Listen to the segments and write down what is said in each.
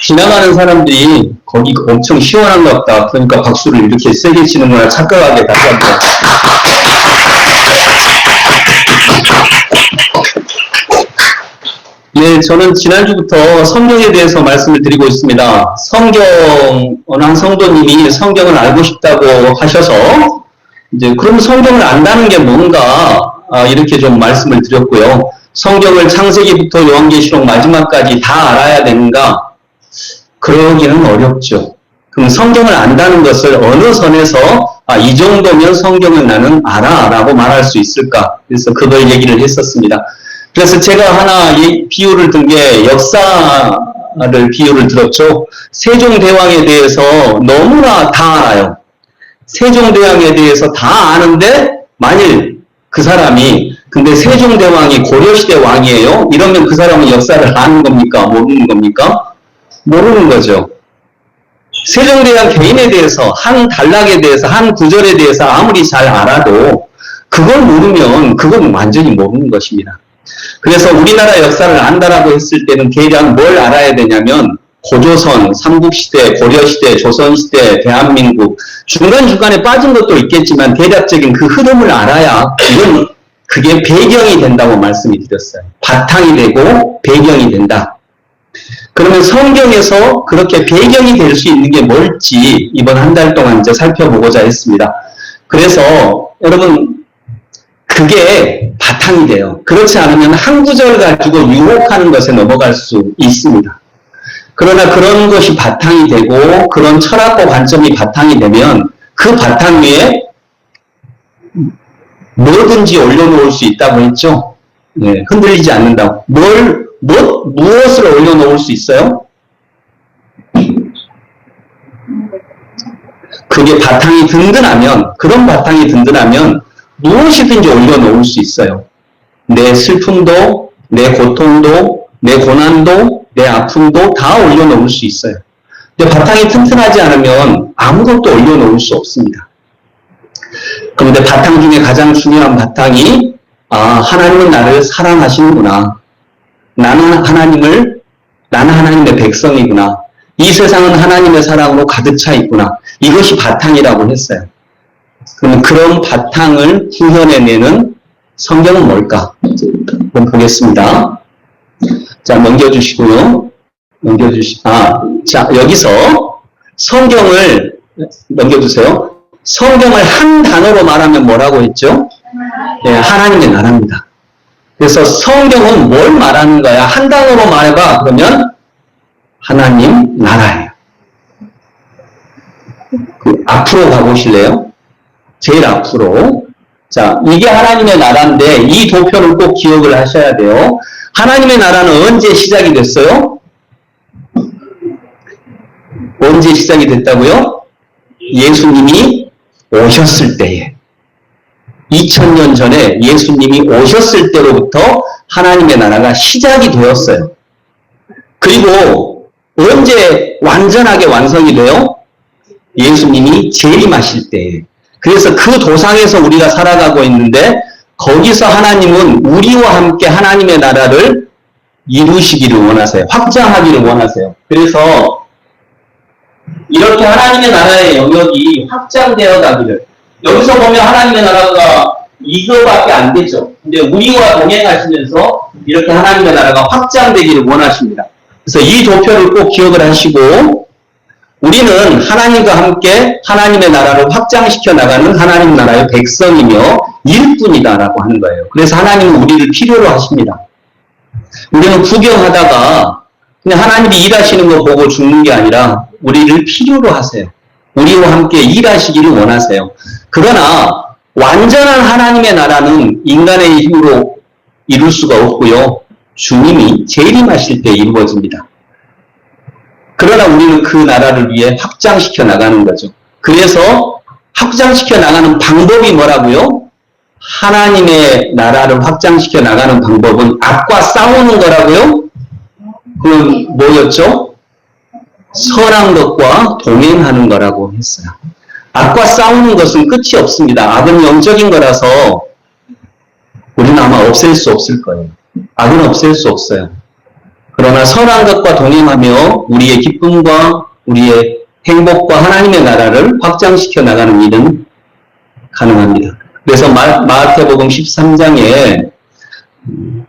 지나가는 사람들이 거기 엄청 시원한가 보다. 그러니까 박수를 이렇게 세게 치는구나 착각하게 다시 한번. 예, 저는 지난주부터 성경에 대해서 말씀을 드리고 있습니다. 한 성도님이 성경을 알고 싶다고 하셔서, 이제, 그럼 성경을 안다는 게 뭔가, 이렇게 좀 말씀을 드렸고요. 성경을 창세기부터 요한계시록 마지막까지 다 알아야 되는가? 그러기는 어렵죠. 그럼 성경을 안다는 것을 어느 선에서, 이 정도면 성경을 나는 알아, 라고 말할 수 있을까? 그래서 그걸 얘기를 했었습니다. 그래서 제가 하나 비유를 든 게 역사를 비유를 들었죠. 세종대왕에 대해서 너무나 다 알아요. 세종대왕에 대해서 다 아는데 만일 그 사람이 근데 세종대왕이 고려시대 왕이에요? 이러면 그 사람은 역사를 아는 겁니까? 모르는 겁니까? 모르는 거죠. 세종대왕 개인에 대해서 한 단락에 대해서 한 구절에 대해서 아무리 잘 알아도 그걸 모르면 그건 완전히 모르는 것입니다. 그래서 우리나라 역사를 안다라고 했을 때는 대략 뭘 알아야 되냐면 고조선, 삼국시대, 고려시대, 조선시대, 대한민국 중간중간에 빠진 것도 있겠지만 대략적인 그 흐름을 알아야 그게 배경이 된다고 말씀이 드렸어요. 바탕이 되고 배경이 된다. 그러면 성경에서 그렇게 배경이 될 수 있는 게 뭘지 이번 한 달 동안 이제 살펴보고자 했습니다. 그래서 여러분 그게 바탕이 돼요. 그렇지 않으면 한 구절 가지고 유혹하는 것에 넘어갈 수 있습니다. 그러나 그런 것이 바탕이 되고 그런 철학과 관점이 바탕이 되면 그 바탕 위에 뭐든지 올려놓을 수 있다고 했죠. 네, 흔들리지 않는다고. 무엇을 올려놓을 수 있어요? 그게 바탕이 든든하면, 그런 바탕이 든든하면 무엇이든지 올려놓을 수 있어요. 내 슬픔도, 내 고통도, 내 고난도, 내 아픔도 다 올려놓을 수 있어요. 근데 바탕이 튼튼하지 않으면 아무것도 올려놓을 수 없습니다. 그런데 바탕 중에 가장 중요한 바탕이 하나님은 나를 사랑하시는구나. 나는 하나님의 백성이구나. 이 세상은 하나님의 사랑으로 가득 차 있구나. 이것이 바탕이라고 했어요. 그러면 그런 바탕을 구현해내는 성경은 뭘까? 한번 보겠습니다. 자, 넘겨주시고요. 자, 여기서 성경을 넘겨주세요. 성경을 한 단어로 말하면 뭐라고 했죠? 네, 하나님의 나라입니다. 그래서 성경은 뭘 말하는 거야? 한 단어로 말해봐. 그러면 하나님 나라예요. 앞으로 가보실래요? 제일 앞으로. 자, 이게 하나님의 나라인데 이 도표를 꼭 기억을 하셔야 돼요. 하나님의 나라는 언제 시작이 됐어요? 언제 시작이 됐다고요? 예수님이 오셨을 때에. 2000년 전에 예수님이 오셨을 때로부터 하나님의 나라가 시작이 되었어요. 그리고 언제 완전하게 완성이 돼요? 예수님이 재림하실 때에. 그래서 그 도상에서 우리가 살아가고 있는데 거기서 하나님은 우리와 함께 하나님의 나라를 이루시기를 원하세요. 확장하기를 원하세요. 그래서 이렇게 하나님의 나라의 영역이 확장되어 가기를. 여기서 보면 하나님의 나라가 이거밖에 안 되죠. 근데 우리와 동행하시면서 이렇게 하나님의 나라가 확장되기를 원하십니다. 그래서 이 도표를 꼭 기억을 하시고 우리는 하나님과 함께 하나님의 나라를 확장시켜 나가는 하나님 나라의 백성이며 일꾼이다라고 하는 거예요. 그래서 하나님은 우리를 필요로 하십니다. 우리는 구경하다가 그냥 하나님이 일하시는 거 보고 죽는 게 아니라 우리를 필요로 하세요. 우리와 함께 일하시기를 원하세요. 그러나 완전한 하나님의 나라는 인간의 힘으로 이룰 수가 없고요. 주님이 재림하실 때 이루어집니다. 그러나 우리는 그 나라를 위해 확장시켜 나가는 거죠. 그래서 확장시켜 나가는 방법이 뭐라고요? 하나님의 나라를 확장시켜 나가는 방법은 악과 싸우는 거라고요? 그건 뭐였죠? 선한 것과 동행하는 거라고 했어요. 악과 싸우는 것은 끝이 없습니다. 악은 영적인 거라서 우리는 아마 없앨 수 없을 거예요. 악은 없앨 수 없어요. 그러나 선한 것과 동행하며 우리의 기쁨과 우리의 행복과 하나님의 나라를 확장시켜 나가는 일은 가능합니다. 그래서 마태복음 13장에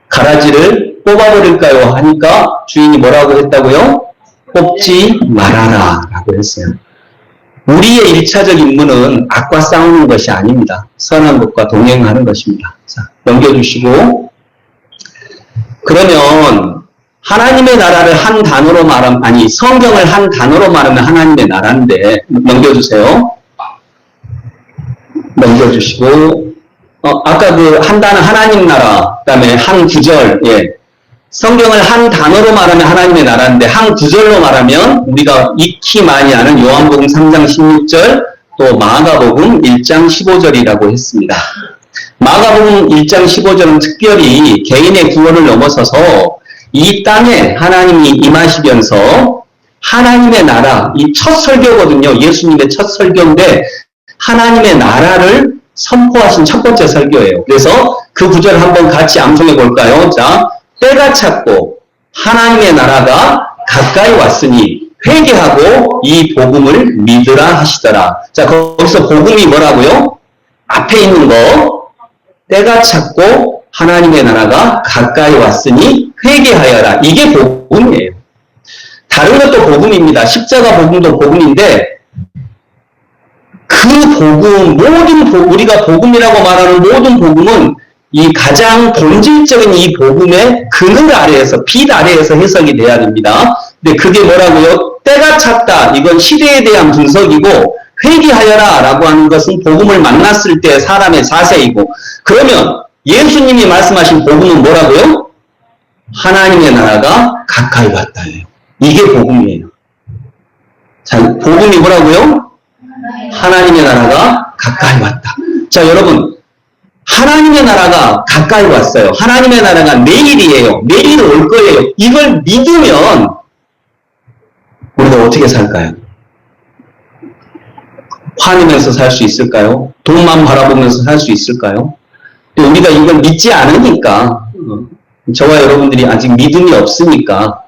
가라지를 뽑아버릴까요? 하니까 주인이 뭐라고 했다고요? 뽑지 말아라 라고 했어요. 우리의 1차적 임무는 악과 싸우는 것이 아닙니다. 선한 것과 동행하는 것입니다. 자, 넘겨주시고. 그러면 하나님의 나라를 한 단어로 말하면, 아니, 성경을 한 단어로 말하면 하나님의 나라인데, 넘겨주세요. 넘겨주시고, 아까 그 한 단어 하나님 나라, 그 다음에 한 구절, 예. 성경을 한 단어로 말하면 하나님의 나라인데, 한 구절로 말하면 우리가 익히 많이 아는 요한복음 3장 16절, 또 마가복음 1장 15절이라고 했습니다. 마가복음 1장 15절은 특별히 개인의 구원을 넘어서서 이 땅에 하나님이 임하시면서 하나님의 나라, 이 첫 설교거든요. 예수님의 첫 설교인데 하나님의 나라를 선포하신 첫 번째 설교예요. 그래서 그 구절을 한번 같이 암송해 볼까요? 자, 때가 찼고 하나님의 나라가 가까이 왔으니 회개하고 이 복음을 믿으라 하시더라. 자, 거기서 복음이 뭐라고요? 앞에 있는 거, 때가 찼고 하나님의 나라가 가까이 왔으니 회개하여라. 이게 복음이에요. 다른 것도 복음입니다. 십자가 복음도 복음인데 그 복음, 우리가 복음이라고 말하는 모든 복음은 이 가장 본질적인 이 복음의 그늘 아래에서, 빛 아래에서 해석이 돼야 됩니다. 근데 그게 뭐라고요? 때가 찼다. 이건 시대에 대한 분석이고, 회개하여라 라고 하는 것은 복음을 만났을 때 사람의 자세이고, 그러면 예수님이 말씀하신 복음은 뭐라고요? 하나님의 나라가 가까이 왔다예요. 이게 복음이에요. 자, 복음이 뭐라고요? 하나님의 나라가 가까이 왔다. 자, 여러분, 하나님의 나라가 가까이 왔어요. 하나님의 나라가 내일이에요. 내일 올 거예요. 이걸 믿으면 우리가 어떻게 살까요? 화내면서 살 수 있을까요? 돈만 바라보면서 살 수 있을까요? 우리가 이걸 믿지 않으니까, 저와 여러분들이 아직 믿음이 없으니까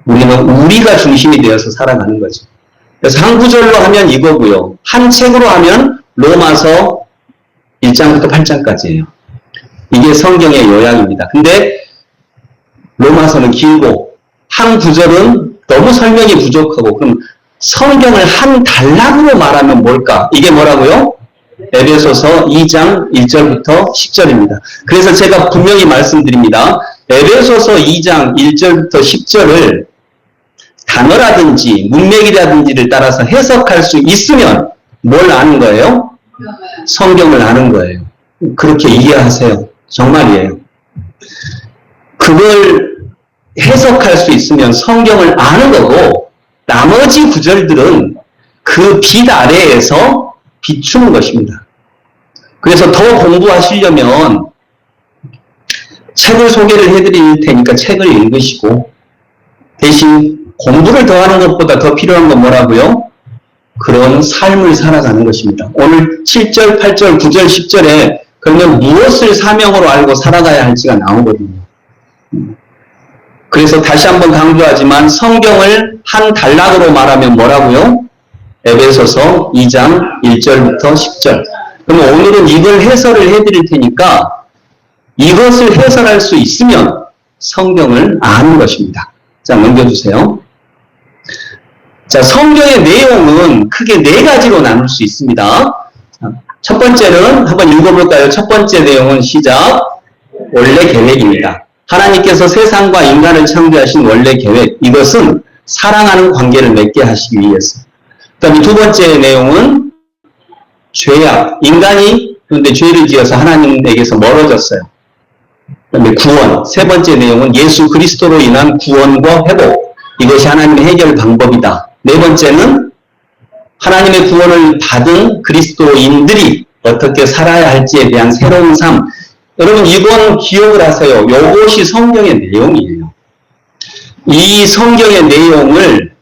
우리는 우리가 중심이 되어서 살아가는 거죠. 그래서 한 구절로 하면 이거고요. 한 책으로 하면 로마서 1장부터 8장까지예요. 이게 성경의 요약입니다. 근데 로마서는 길고 한 구절은 너무 설명이 부족하고, 그럼 성경을 한 단락으로 말하면 뭘까? 이게 뭐라고요? 에베소서 2장 1절부터 10절입니다. 그래서 제가 분명히 말씀드립니다. 에베소서 2장 1절부터 10절을 단어라든지 문맥이라든지를 따라서 해석할 수 있으면 뭘 아는 거예요? 성경을 아는 거예요. 그렇게 이해하세요. 정말이에요. 그걸 해석할 수 있으면 성경을 아는 거고, 나머지 구절들은 그 빛 아래에서 비추는 것입니다. 그래서 더 공부하시려면 책을 소개를 해드릴 테니까 책을 읽으시고, 대신 공부를 더 하는 것보다 더 필요한 건 뭐라고요? 그런 삶을 살아가는 것입니다. 오늘 7절, 8절, 9절, 10절에 그러면 무엇을 사명으로 알고 살아가야 할지가 나오거든요. 그래서 다시 한번 강조하지만 성경을 한 단락으로 말하면 뭐라고요? 에베소서 2장 1절부터 10절. 그럼 오늘은 이걸 해설을 해드릴 테니까 이것을 해설할 수 있으면 성경을 아는 것입니다. 자, 넘겨주세요. 자, 성경의 내용은 크게 4가지로 나눌 수 있습니다. 첫 번째는 한번 읽어볼까요? 첫 번째 내용은 시작. 원래 계획입니다. 하나님께서 세상과 인간을 창조하신 원래 계획. 이것은 사랑하는 관계를 맺게 하시기 위해서. 그 다음에 두 번째 내용은 죄악. 인간이 그런데 죄를 지어서 하나님에게서 멀어졌어요. 그 다음에 구원. 세 번째 내용은 예수 그리스도로 인한 구원과 회복. 이것이 하나님의 해결 방법이다. 네 번째는 하나님의 구원을 받은 그리스도인들이 어떻게 살아야 할지에 대한 새로운 삶. 여러분, 이건 기억을 하세요. 이것이 성경의 내용이에요. 이 성경의 내용을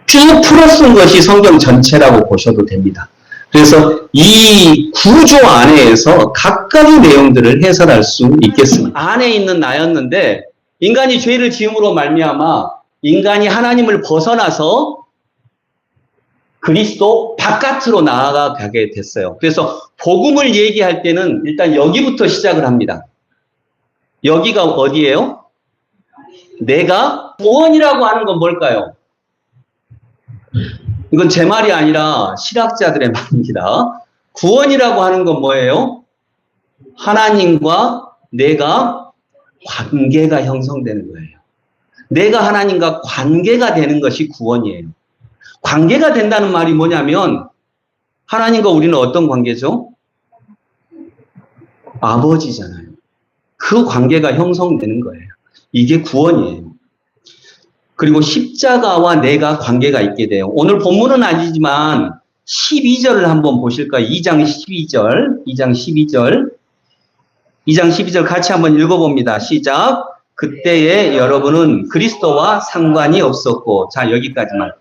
쭉 풀어쓴 것이 성경 전체라고 보셔도 됩니다. 그래서 이 구조 안에서 각각의 내용들을 해설할 수 있겠습니다. 안에 있는 나였는데 인간이 죄를 지음으로 말미암아 인간이 하나님을 벗어나서 그리스도 바깥으로 나아가게 됐어요. 그래서 복음을 얘기할 때는 일단 여기부터 시작을 합니다. 여기가 어디예요? 내가 구원이라고 하는 건 뭘까요? 이건 제 말이 아니라 실학자들의 말입니다. 구원이라고 하는 건 뭐예요? 하나님과 내가 관계가 형성되는 거예요. 내가 하나님과 관계가 되는 것이 구원이에요. 관계가 된다는 말이 뭐냐면 하나님과 우리는 어떤 관계죠? 아버지잖아요. 그 관계가 형성되는 거예요. 이게 구원이에요. 그리고 십자가와 내가 관계가 있게 돼요. 오늘 본문은 아니지만 12절을 한번 보실까요? 2장 12절 같이 한번 읽어봅니다. 시작. 그때에 여러분은 그리스도와 상관이 없었고, 자, 여기까지만.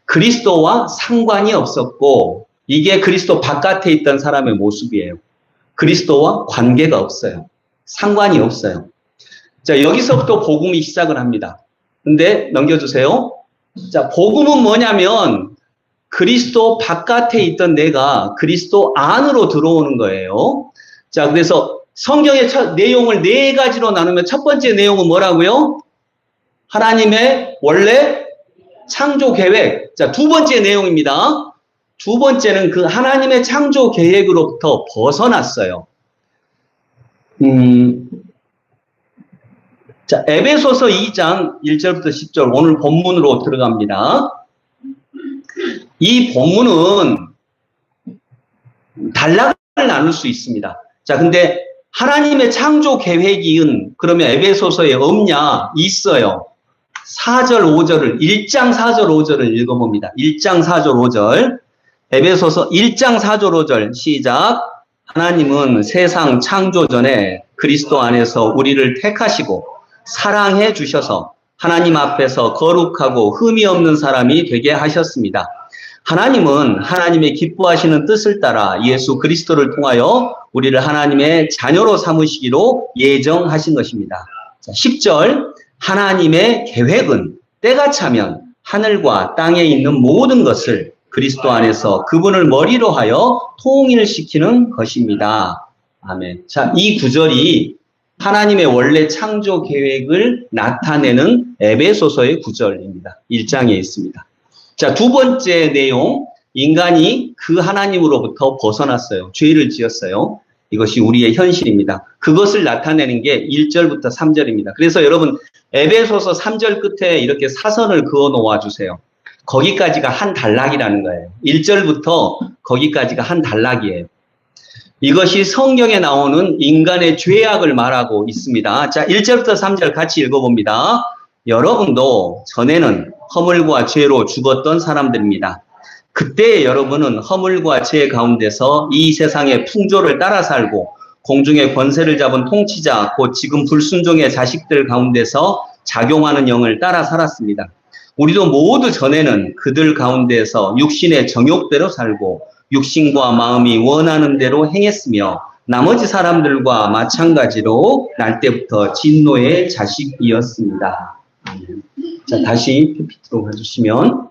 그리스도와 상관이 없었고, 이게 그리스도 바깥에 있던 사람의 모습이에요. 그리스도와 관계가 없어요. 상관이 없어요. 자, 여기서부터 복음이 시작을 합니다. 근데 넘겨주세요. 자, 복음은 뭐냐면 그리스도 바깥에 있던 내가 그리스도 안으로 들어오는 거예요. 자, 그래서 성경의 내용을 네 가지로 나누면 첫 번째 내용은 뭐라고요? 하나님의 원래 창조 계획. 자, 두 번째 내용입니다. 두 번째는 그 하나님의 창조 계획으로부터 벗어났어요. 자, 에베소서 2장 1절부터 10절 오늘 본문으로 들어갑니다. 이 본문은 단락을 나눌 수 있습니다. 자, 근데 하나님의 창조 계획이 그러면 에베소서에 없냐? 있어요. 4절 5절을 1장 4절 5절을 읽어봅니다. 1장 4절 5절 에베소서 1장 4절 5절 시작. 하나님은 세상 창조 전에 그리스도 안에서 우리를 택하시고 사랑해 주셔서 하나님 앞에서 거룩하고 흠이 없는 사람이 되게 하셨습니다. 하나님은 하나님의 기뻐하시는 뜻을 따라 예수 그리스도를 통하여 우리를 하나님의 자녀로 삼으시기로 예정하신 것입니다. 자, 10절 하나님의 계획은 때가 차면 하늘과 땅에 있는 모든 것을 그리스도 안에서 그분을 머리로 하여 통일시키는 것입니다. 아멘. 자, 이 구절이 하나님의 원래 창조 계획을 나타내는 에베소서의 구절입니다. 1장에 있습니다. 자, 두 번째 내용, 인간이 그 하나님으로부터 벗어났어요. 죄를 지었어요. 이것이 우리의 현실입니다. 그것을 나타내는 게 1절부터 3절입니다. 그래서 여러분 에베소서 3절 끝에 이렇게 사선을 그어 놓아 주세요. 거기까지가 한 단락이라는 거예요. 1절부터 거기까지가 한 단락이에요. 이것이 성경에 나오는 인간의 죄악을 말하고 있습니다. 자, 1절부터 3절 같이 읽어봅니다. 여러분도 전에는 허물과 죄로 죽었던 사람들입니다. 그때 여러분은 허물과 죄 가운데서 이 세상의 풍조를 따라 살고 공중의 권세를 잡은 통치자, 곧 지금 불순종의 자식들 가운데서 작용하는 영을 따라 살았습니다. 우리도 모두 전에는 그들 가운데서 육신의 정욕대로 살고 육신과 마음이 원하는 대로 행했으며 나머지 사람들과 마찬가지로 날 때부터 진노의 자식이었습니다. 자, 다시 PPT로 가주시면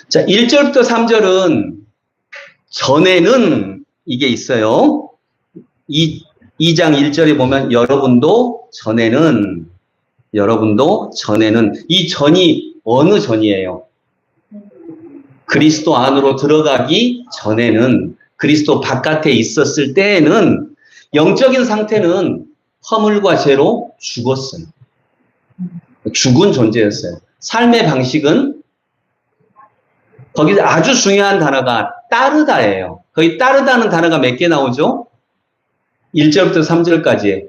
자, 1절부터 3절은 전에는 이게 있어요. 2장 1절에 보면 여러분도 전에는 이 전이 어느 전이에요? 그리스도 안으로 들어가기 전에는 그리스도 바깥에 있었을 때에는 영적인 상태는 허물과 죄로 죽었어요. 죽은 존재였어요. 삶의 방식은 거기서 아주 중요한 단어가 따르다예요. 거기 따르다는 단어가 몇 개 나오죠? 1절부터 3절까지.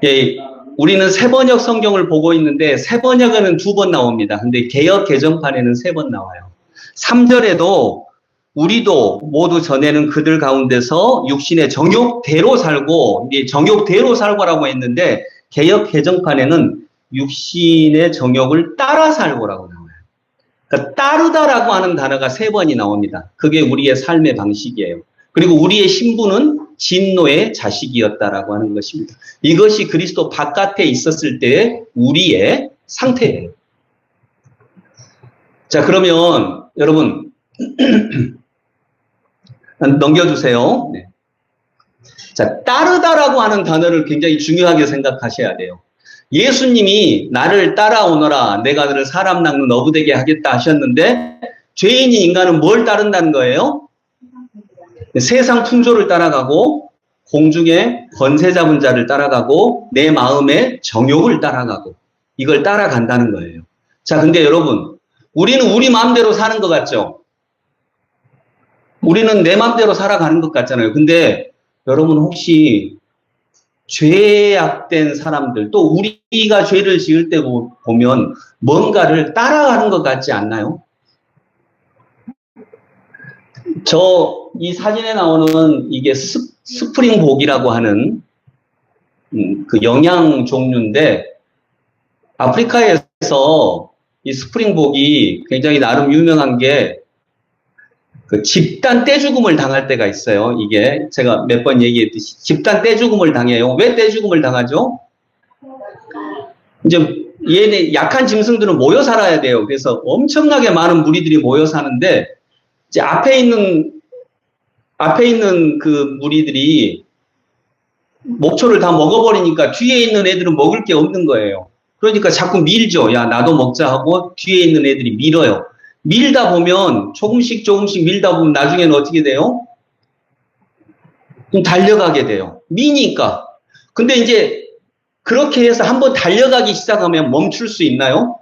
예, 우리는 세번역 성경을 보고 있는데 세번역에는 2번 나옵니다. 근데 개역 개정판에는 3번 나와요. 3절에도 우리도 모두 전에는 그들 가운데서 육신의 정욕대로 살고, 정욕대로 살고라고 했는데 개역 개정판에는 육신의 정욕을 따라 살고라고 나와요. 그러니까 따르다라고 하는 단어가 3번이 나옵니다. 그게 우리의 삶의 방식이에요. 그리고 우리의 신분은 진노의 자식이었다라고 하는 것입니다. 이것이 그리스도 바깥에 있었을 때의 우리의 상태예요. 자, 그러면 여러분 넘겨주세요. 네. 자, 따르다라고 하는 단어를 굉장히 중요하게 생각하셔야 돼요. 예수님이 나를 따라오너라, 내가 너를 사람 낚는 어부되게 하겠다 하셨는데, 죄인인 인간은 뭘 따른다는 거예요? 세상 풍조를 따라가고, 공중에 권세 잡은 자를 따라가고, 내 마음의 정욕을 따라가고, 이걸 따라간다는 거예요. 자, 근데 여러분, 우리는 우리 마음대로 사는 것 같죠? 우리는 내 마음대로 살아가는 것 같잖아요. 근데 여러분 혹시 죄악된 사람들, 또 우리가 죄를 지을 때 보면 뭔가를 따라가는 것 같지 않나요? 이 사진에 나오는 이게 스프링복이라고 하는 그 영양 종류인데, 아프리카에서 이 스프링복이 굉장히 나름 유명한 게 그 집단 떼죽음을 당할 때가 있어요. 이게 제가 몇 번 얘기했듯이 집단 떼죽음을 당해요. 왜 떼죽음을 당하죠? 이제 얘네 약한 짐승들은 모여 살아야 돼요. 그래서 엄청나게 많은 무리들이 모여 사는데, 이제 앞에 있는 그 무리들이 목초를 다 먹어버리니까 뒤에 있는 애들은 먹을 게 없는 거예요. 그러니까 자꾸 밀죠. 야, 나도 먹자 하고 뒤에 있는 애들이 밀어요. 밀다 보면 조금씩 밀다 보면 나중에는 어떻게 돼요? 좀 달려가게 돼요. 미니까. 근데 이제 그렇게 해서 한번 달려가기 시작하면 멈출 수 있나요?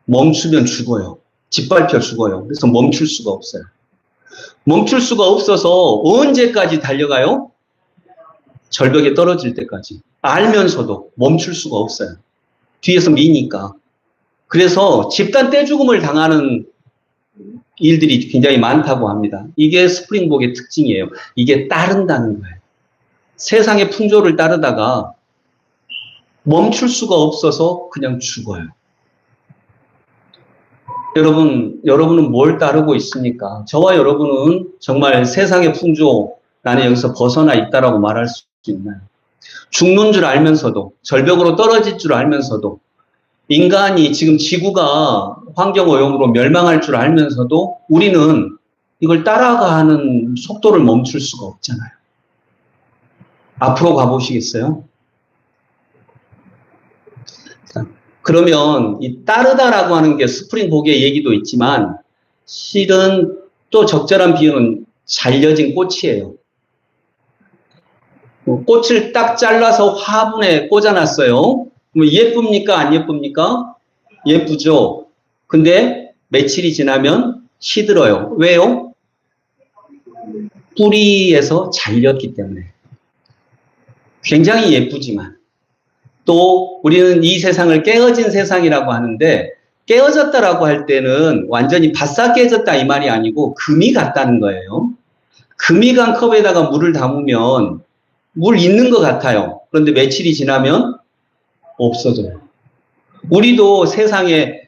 멈추면 죽어요. 짓밟혀 죽어요. 그래서 멈출 수가 없어요. 멈출 수가 없어서 언제까지 달려가요? 절벽에 떨어질 때까지. 알면서도 멈출 수가 없어요. 뒤에서 미니까. 그래서 집단 떼죽음을 당하는 일들이 굉장히 많다고 합니다. 이게 스프링복의 특징이에요. 이게 따른다는 거예요. 세상의 풍조를 따르다가 멈출 수가 없어서 그냥 죽어요. 여러분은 뭘 따르고 있습니까? 저와 여러분은 정말 세상의 풍조, 나는 여기서 벗어나 있다라고 말할 수 있나요? 죽는 줄 알면서도, 절벽으로 떨어질 줄 알면서도, 인간이 지금 지구가 환경오염으로 멸망할 줄 알면서도 우리는 이걸 따라가는 속도를 멈출 수가 없잖아요. 앞으로 가보시겠어요? 자, 그러면 이 따르다라고 하는 게 스프링복의 얘기도 있지만 실은 또 적절한 비유는 잘려진 꽃이에요. 꽃을 딱 잘라서 화분에 꽂아놨어요. 예쁩니까? 안 예쁩니까? 예쁘죠? 근데 며칠이 지나면 시들어요. 왜요? 뿌리에서 잘렸기 때문에. 굉장히 예쁘지만 또 우리는 이 세상을 깨어진 세상이라고 하는데, 깨어졌다라고 할 때는 완전히 바싹 깨졌다 이 말이 아니고 금이 갔다는 거예요. 금이 간 컵에다가 물을 담으면 물 있는 것 같아요. 그런데 며칠이 지나면 없어져요. 우리도 세상에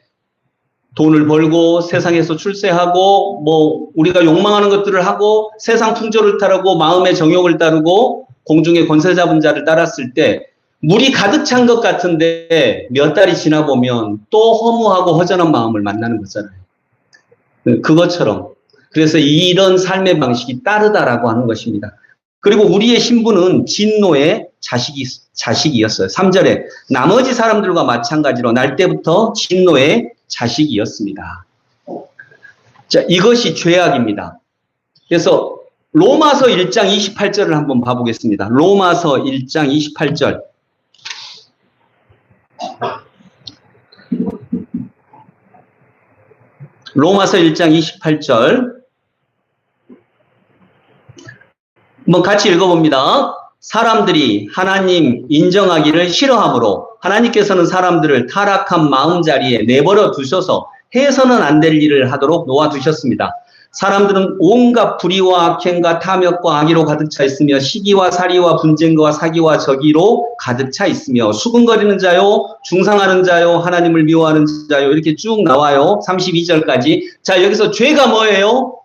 돈을 벌고 세상에서 출세하고 뭐 우리가 욕망하는 것들을 하고 세상 풍조를 따르고 마음의 정욕을 따르고 공중의 권세 잡은 자를 따랐을 때 물이 가득 찬 것 같은데 몇 달이 지나 보면 또 허무하고 허전한 마음을 만나는 거잖아요. 그것처럼. 그래서 이런 삶의 방식이 따르다라고 하는 것입니다. 그리고 우리의 신분은 진노의 자식이었어요. 3절에 나머지 사람들과 마찬가지로 날 때부터 진노의 자식이었습니다. 자, 이것이 죄악입니다. 그래서 로마서 1장 28절을 한번 봐보겠습니다. 로마서 1장 28절. 로마서 1장 28절. 한번 같이 읽어봅니다. 사람들이 하나님 인정하기를 싫어하므로 하나님께서는 사람들을 타락한 마음자리에 내버려 두셔서 해서는 안 될 일을 하도록 놓아두셨습니다. 사람들은 온갖 불의와 악행과 탐욕과 악의로 가득 차 있으며 시기와 살이와 분쟁과 사기와 저기로 가득 차 있으며 수군거리는 자요, 중상하는 자요, 하나님을 미워하는 자요, 이렇게 쭉 나와요. 32절까지. 자, 여기서 죄가 뭐예요?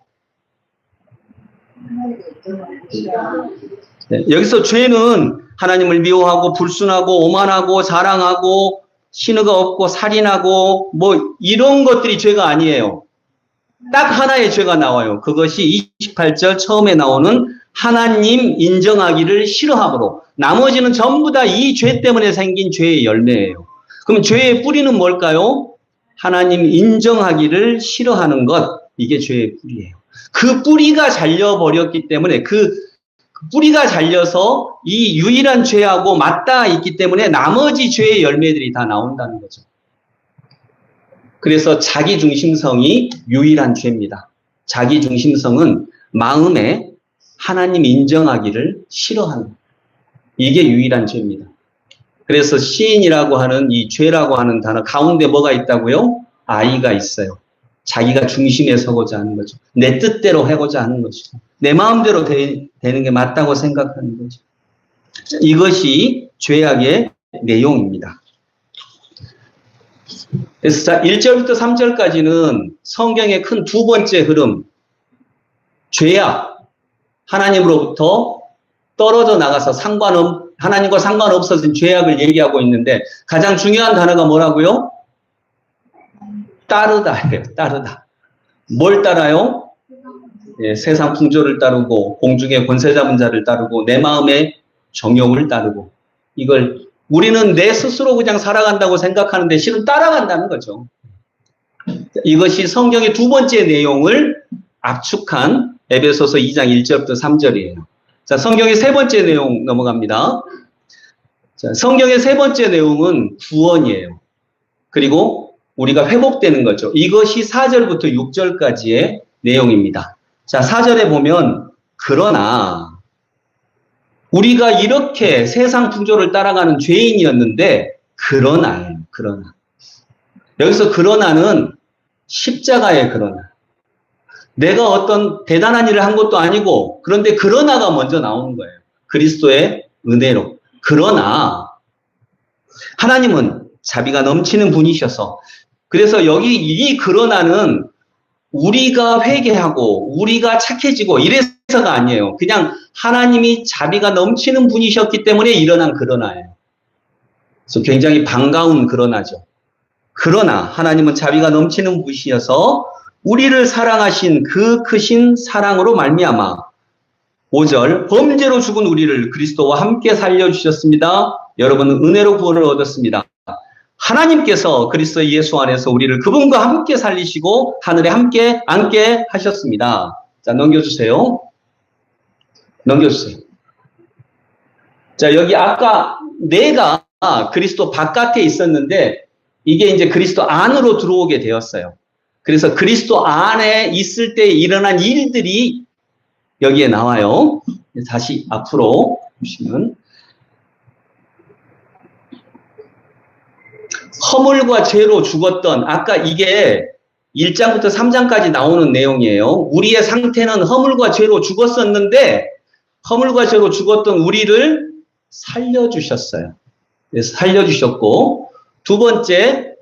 네, 여기서 죄는 하나님을 미워하고 불순하고 오만하고 자랑하고 신의가 없고 살인하고 뭐 이런 것들이 죄가 아니에요. 딱 하나의 죄가 나와요. 그것이 28절 처음에 나오는 하나님 인정하기를 싫어함으로. 나머지는 전부 다 이 죄 때문에 생긴 죄의 열매예요. 그럼 죄의 뿌리는 뭘까요? 하나님 인정하기를 싫어하는 것. 이게 죄의 뿌리예요. 그 뿌리가 잘려버렸기 때문에 그 뿌리가 잘려서 이 유일한 죄하고 맞닿아 있기 때문에 나머지 죄의 열매들이 다 나온다는 거죠. 그래서 자기중심성이 유일한 죄입니다. 자기중심성은 마음에 하나님 인정하기를 싫어하는, 이게 유일한 죄입니다. 그래서 시인이라고 하는 이 죄라고 하는 단어 가운데 뭐가 있다고요? 아이가 있어요. 자기가 중심에 서고자 하는 거죠. 내 뜻대로 하고자 하는 거죠. 내 마음대로 되는 게 맞다고 생각하는 거죠. 이것이 죄악의 내용입니다. 그래서 자, 1절부터 3절까지는 성경의 큰 두 번째 흐름, 죄악, 하나님으로부터 떨어져 나가서 하나님과 상관없어진 죄악을 얘기하고 있는데 가장 중요한 단어가 뭐라고요? 따르다예요. 따르다. 뭘 따라요? 예, 세상 풍조를 따르고 공중의 권세 잡은 자를 따르고 내 마음의 정욕을 따르고, 이걸 우리는 내 스스로 그냥 살아간다고 생각하는데 실은 따라간다는 거죠. 이것이 성경의 두 번째 내용을 압축한 에베소서 2장 1절부터 3절이에요. 자, 성경의 세 번째 내용 넘어갑니다. 자, 성경의 세 번째 내용은 구원이에요. 그리고 우리가 회복되는 거죠. 이것이 4절부터 6절까지의 내용입니다. 자, 4절에 보면 그러나 우리가 이렇게 세상 풍조를 따라가는 죄인이었는데 그러나 여기서 그러나는 십자가의 그러나, 내가 어떤 대단한 일을 한 것도 아니고 그런데 그러나가 먼저 나오는 거예요. 그리스도의 은혜로. 그러나 하나님은 자비가 넘치는 분이셔서, 그래서 여기 이 그러나는 우리가 회개하고 우리가 착해지고 이래서가 아니에요. 그냥 하나님이 자비가 넘치는 분이셨기 때문에 일어난 그러나예요. 그래서 굉장히 반가운 그러나죠. 그러나 하나님은 자비가 넘치는 분이셔서 우리를 사랑하신 그 크신 사랑으로 말미암아 5절 범죄로 죽은 우리를 그리스도와 함께 살려주셨습니다. 여러분은 은혜로 구원을 얻었습니다. 하나님께서 그리스도 예수 안에서 우리를 그분과 함께 살리시고 하늘에 함께 앉게 하셨습니다. 자, 넘겨주세요. 자, 여기 아까 내가 그리스도 바깥에 있었는데 이게 이제 그리스도 안으로 들어오게 되었어요. 그래서 그리스도 안에 있을 때 일어난 일들이 여기에 나와요. 다시 앞으로 보시면 허물과 죄로 죽었던, 아까 이게 1장부터 3장까지 나오는 내용이에요. 우리의 상태는 허물과 죄로 죽었었는데 허물과 죄로 죽었던 우리를 살려주셨어요. 그래서 살려주셨고, 두 번째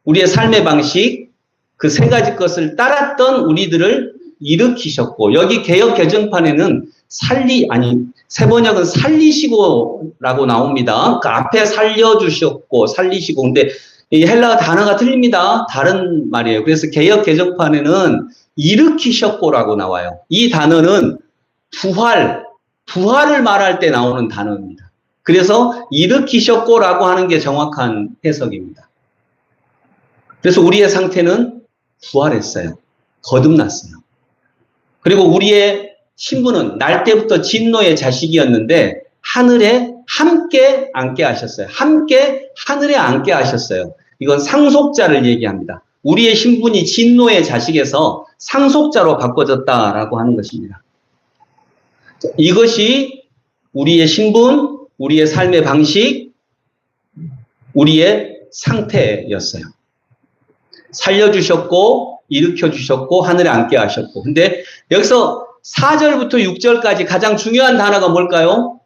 우리의 삶의 방식, 그 세 가지 것을 따랐던 우리들을 일으키셨고, 여기 개역 개정판에는 세 번역은 살리시고라고 나옵니다. 그 앞에 살려주셨고 살리시고, 근데 이 헬라어 단어가 틀립니다. 다른 말이에요. 그래서 개역 개정판에는 일으키셨고라고 나와요. 이 단어는 부활을 말할 때 나오는 단어입니다. 그래서 일으키셨고라고 하는 게 정확한 해석입니다. 그래서 우리의 상태는 부활했어요. 거듭났어요. 그리고 우리의 신분은 날 때부터 진노의 자식이었는데 하늘에 함께 앉게 하셨어요. 함께 하늘에 앉게 하셨어요. 이건 상속자를 얘기합니다. 우리의 신분이 진노의 자식에서 상속자로 바꿔졌다라고 하는 것입니다. 이것이 우리의 신분, 우리의 삶의 방식, 우리의 상태였어요. 살려주셨고 일으켜 주셨고 하늘에 앉게 하셨고. 근데 여기서 4절부터 6절까지 가장 중요한 단어가 뭘까요?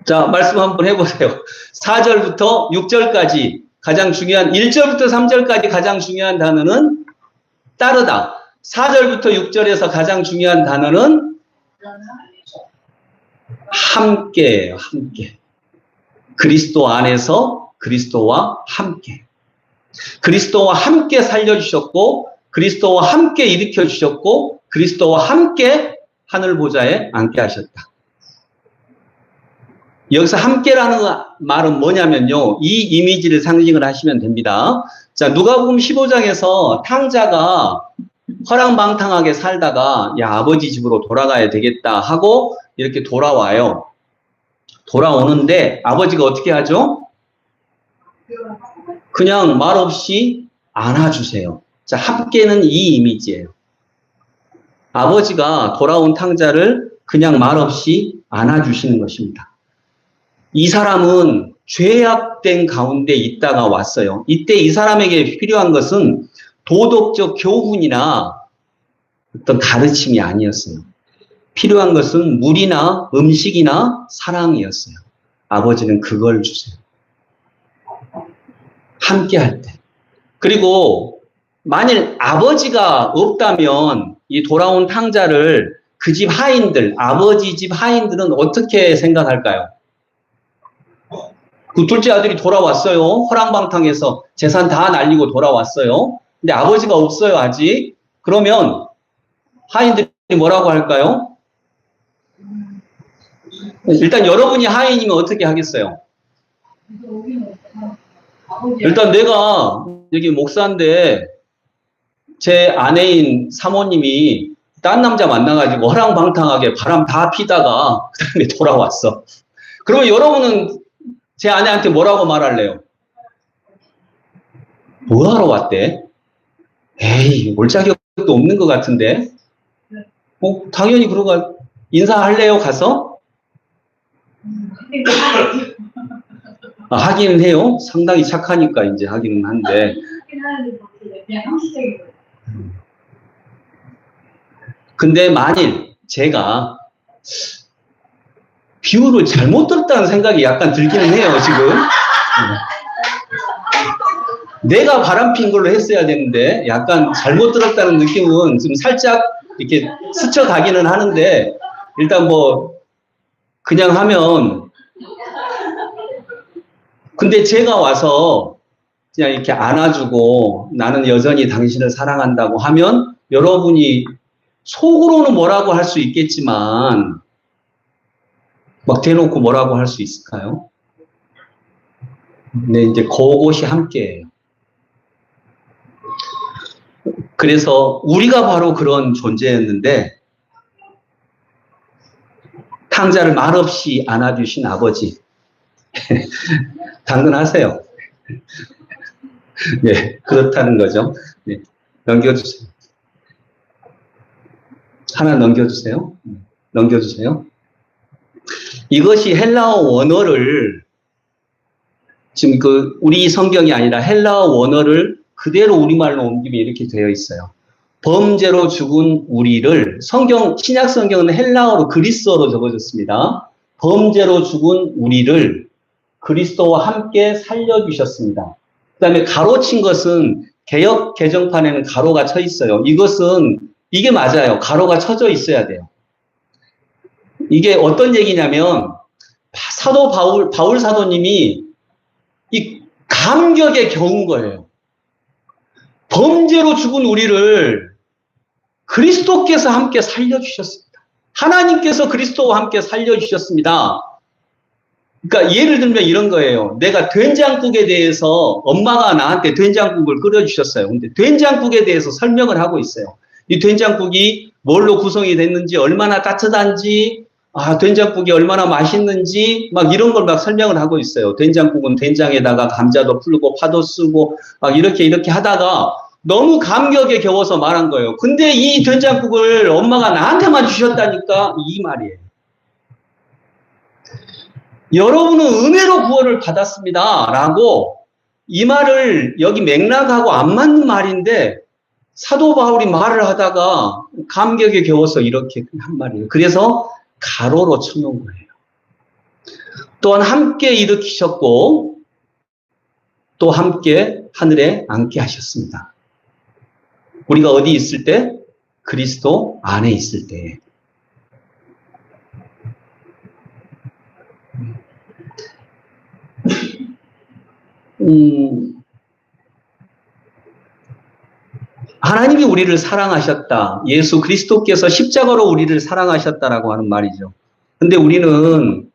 자, 말씀 한번 해보세요. 4절부터 6절까지 가장 중요한, 1절부터 3절까지 가장 중요한 단어는 따르다. 4절부터 6절에서 가장 중요한 단어는 함께예요. 함께. 그리스도 안에서 그리스도와 함께. 그리스도와 함께 살려주셨고, 그리스도와 함께 일으켜주셨고, 그리스도와 함께 하늘 보좌에 앉게 하셨다. 여기서 함께라는 말은 뭐냐면요. 이 이미지를 상징을 하시면 됩니다. 자, 누가복음 15장에서 탕자가 허랑방탕하게 살다가 야, 아버지 집으로 돌아가야 되겠다 하고 이렇게 돌아와요. 돌아오는데 아버지가 어떻게 하죠? 그냥 말없이 안아주세요. 자, 함께는 이 이미지예요. 아버지가 돌아온 탕자를 그냥 말없이 안아주시는 것입니다. 이 사람은 죄악된 가운데 있다가 왔어요. 이때 이 사람에게 필요한 것은 도덕적 교훈이나 어떤 가르침이 아니었어요. 필요한 것은 물이나 음식이나 사랑이었어요. 아버지는 그걸 주세요. 함께 할 때. 그리고 만일 아버지가 없다면 이 돌아온 탕자를 그 집 하인들, 아버지 집 하인들은 어떻게 생각할까요? 그 둘째 아들이 돌아왔어요. 허랑방탕해서 재산 다 날리고 돌아왔어요. 근데 아버지가 없어요, 아직. 그러면 하인들이 뭐라고 할까요? 일단 여러분이 하인이면 어떻게 하겠어요? 일단 내가 여기 목사인데 제 아내인 사모님이 딴 남자 만나가지고 허랑방탕하게 바람 다 피다가 그 다음에 돌아왔어. 그러면 여러분은 제 아내한테 뭐라고 말할래요? 뭐하러 왔대? 에이, 올 자격도 없는 것 같은데? 당연히 그러고 인사할래요, 가서? 하기는 해요. 상당히 착하니까 이제 하기는 한데. 근데 만일 제가 비유를 잘못 들었다는 생각이 약간 들기는 해요, 지금. 내가 바람핀 걸로 했어야 되는데 약간 잘못 들었다는 느낌은 좀 살짝 이렇게 스쳐가기는 하는데 일단 뭐 그냥 하면 근데 제가 와서 그냥 이렇게 안아주고 나는 여전히 당신을 사랑한다고 하면 여러분이 속으로는 뭐라고 할 수 있겠지만 막 대놓고 뭐라고 할 수 있을까요? 네, 이제 그것이 함께예요. 그래서 우리가 바로 그런 존재였는데 탕자를 말없이 안아주신 아버지 당근하세요. 네, 그렇다는 거죠. 네, 넘겨주세요. 하나 넘겨주세요. 넘겨주세요. 이것이 헬라어 원어를 지금 우리 성경이 아니라 헬라어 원어를 그대로 우리말로 옮기면 이렇게 되어 있어요. 범죄로 죽은 우리를 신약 성경은 헬라어로 그리스어로 적어졌습니다. 범죄로 죽은 우리를 그리스도와 함께 살려주셨습니다. 그 다음에 가로친 것은 개역 개정판에는 가로가 쳐 있어요. 이게 맞아요. 가로가 쳐져 있어야 돼요. 이게 어떤 얘기냐면 사도 바울 사도님이 이 감격에 겨운 거예요. 범죄로 죽은 우리를 그리스도께서 함께 살려주셨습니다. 하나님께서 그리스도와 함께 살려주셨습니다. 그러니까 예를 들면 이런 거예요. 내가 된장국에 대해서 엄마가 나한테 된장국을 끓여주셨어요. 근데 된장국에 대해서 설명을 하고 있어요. 이 된장국이 뭘로 구성이 됐는지, 얼마나 따뜻한지, 된장국이 얼마나 맛있는지, 막 이런 걸 막 설명을 하고 있어요. 된장국은 된장에다가 감자도 풀고 파도 쓰고, 막 이렇게 하다가 너무 감격에 겨워서 말한 거예요. 근데 이 된장국을 엄마가 나한테만 주셨다니까, 이 말이에요. 여러분은 은혜로 구원을 받았습니다. 라고 이 말을 여기 맥락하고 안 맞는 말인데 사도 바울이 말을 하다가 감격에 겨워서 이렇게 한 말이에요. 그래서 가로로 쳐놓은 거예요. 또한 함께 일으키셨고 또 함께 하늘에 앉게 하셨습니다. 우리가 어디 있을 때? 그리스도 안에 있을 때. 하나님이 우리를 사랑하셨다. 예수 그리스도께서 십자가로 우리를 사랑하셨다라고 하는 말이죠. 근데 우리는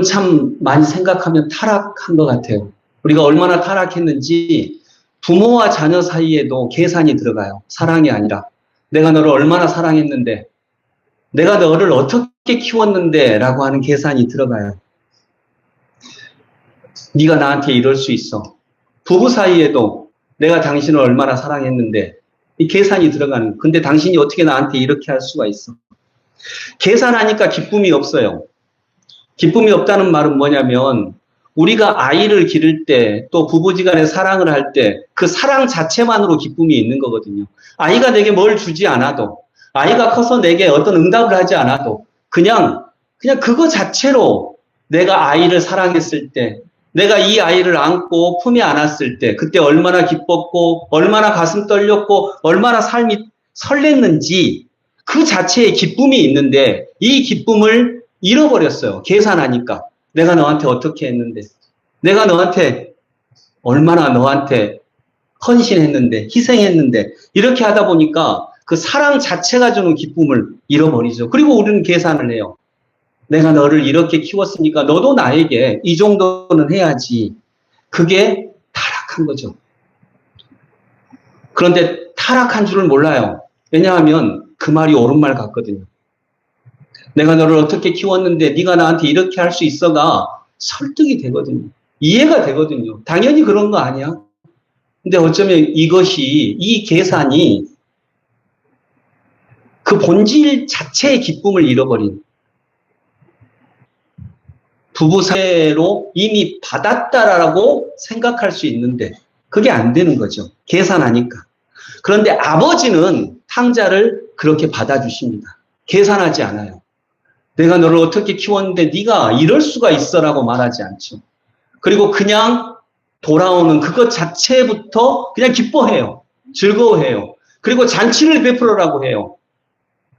참 많이 생각하면 타락한 것 같아요. 우리가 얼마나 타락했는지 부모와 자녀 사이에도 계산이 들어가요. 사랑이 아니라 내가 너를 얼마나 사랑했는데, 내가 너를 어떻게 키웠는데 라고 하는 계산이 들어가요. 네가 나한테 이럴 수 있어. 부부 사이에도 내가 당신을 얼마나 사랑했는데 이 계산이 들어가는. 근데 당신이 어떻게 나한테 이렇게 할 수가 있어. 계산하니까 기쁨이 없어요. 기쁨이 없다는 말은 뭐냐면 우리가 아이를 기를 때 또 부부지간에 사랑을 할 때 그 사랑 자체만으로 기쁨이 있는 거거든요. 아이가 내게 뭘 주지 않아도, 아이가 커서 내게 어떤 응답을 하지 않아도 그냥 그거 자체로 내가 아이를 사랑했을 때, 내가 이 아이를 안고 품에 안았을 때 그때 얼마나 기뻤고 얼마나 가슴 떨렸고 얼마나 삶이 설렜는지 그 자체에 기쁨이 있는데 이 기쁨을 잃어버렸어요. 계산하니까. 내가 너한테 어떻게 했는데, 내가 너한테 얼마나 너한테 헌신했는데, 희생했는데, 이렇게 하다 보니까 그 사랑 자체가 주는 기쁨을 잃어버리죠. 그리고 우리는 계산을 해요. 내가 너를 이렇게 키웠으니까 너도 나에게 이 정도는 해야지. 그게 타락한 거죠. 그런데 타락한 줄을 몰라요. 왜냐하면 그 말이 옳은 말 같거든요. 내가 너를 어떻게 키웠는데 네가 나한테 이렇게 할 수 있어가 설득이 되거든요. 이해가 되거든요. 당연히 그런 거 아니야. 근데 어쩌면 이 계산이 그 본질 자체의 기쁨을 잃어버린, 부부 사이로 이미 받았다라고 생각할 수 있는데 그게 안 되는 거죠. 계산하니까. 그런데 아버지는 탕자를 그렇게 받아주십니다. 계산하지 않아요. 내가 너를 어떻게 키웠는데 네가 이럴 수가 있어라고 말하지 않죠. 그리고 그냥 돌아오는 그것 자체부터 그냥 기뻐해요. 즐거워해요. 그리고 잔치를 베풀으라고 해요.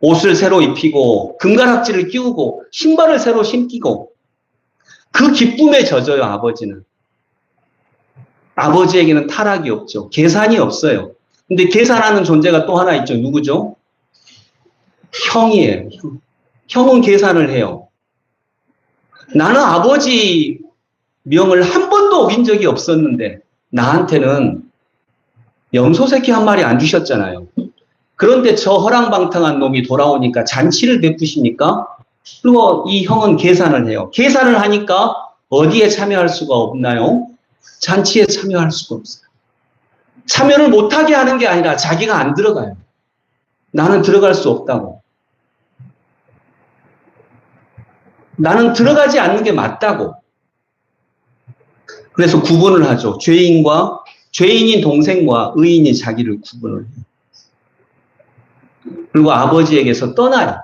옷을 새로 입히고 금가락지를 끼우고 신발을 새로 신기고 그 기쁨에 젖어요. 아버지는. 아버지에게는 타락이 없죠. 계산이 없어요. 근데 계산하는 존재가 또 하나 있죠. 누구죠? 형이에요. 형은 계산을 해요. 나는 아버지 명을 한 번도 어긴 적이 없었는데 나한테는 염소새끼 한 마리 안 주셨잖아요. 그런데 저 허랑방탕한 놈이 돌아오니까 잔치를 베푸시니까 그리고 이 형은 계산을 해요. 계산을 하니까 어디에 참여할 수가 없나요? 잔치에 참여할 수가 없어요. 참여를 못하게 하는 게 아니라 자기가 안 들어가요. 나는 들어갈 수 없다고. 나는 들어가지 않는 게 맞다고. 그래서 구분을 하죠. 죄인인 동생과 의인이 자기를 구분을 해요. 그리고 아버지에게서 떠나요.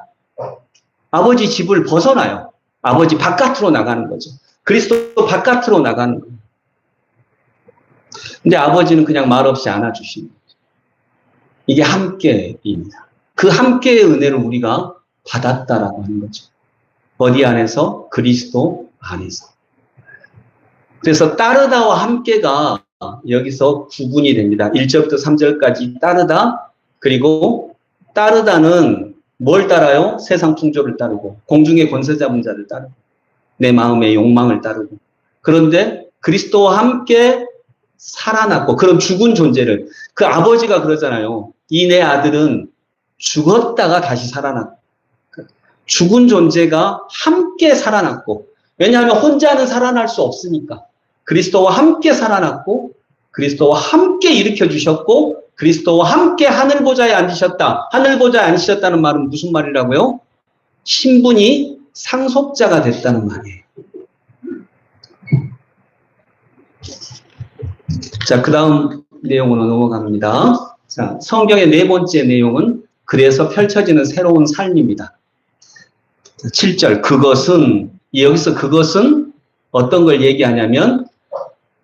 아버지 집을 벗어나요. 아버지 바깥으로 나가는 거죠. 그리스도 바깥으로 나가는 거예요. 근데 아버지는 그냥 말없이 안아주시는 거죠. 이게 함께입니다. 그 함께의 은혜를 우리가 받았다라고 하는 거죠. 어디 안에서? 그리스도 안에서. 그래서 따르다와 함께가 여기서 구분이 됩니다. 1절부터 3절까지 따르다, 그리고 따르다는 뭘 따라요? 세상 풍조를 따르고 공중의 권세 잡은 자를 따르고 내 마음의 욕망을 따르고. 그런데 그리스도와 함께 살아났고 그런 죽은 존재를, 그 아버지가 그러잖아요. 이 내 아들은 죽었다가 다시 살아났고, 죽은 존재가 함께 살아났고, 왜냐하면 혼자는 살아날 수 없으니까 그리스도와 함께 살아났고 그리스도와 함께 일으켜주셨고 그리스도와 함께 하늘보좌에 앉으셨다. 하늘보좌에 앉으셨다는 말은 무슨 말이라고요? 신분이 상속자가 됐다는 말이에요. 자, 그 다음 내용으로 넘어갑니다. 자, 성경의 네 번째 내용은 그래서 펼쳐지는 새로운 삶입니다. 7절, 그것은, 여기서 그것은 어떤 걸 얘기하냐면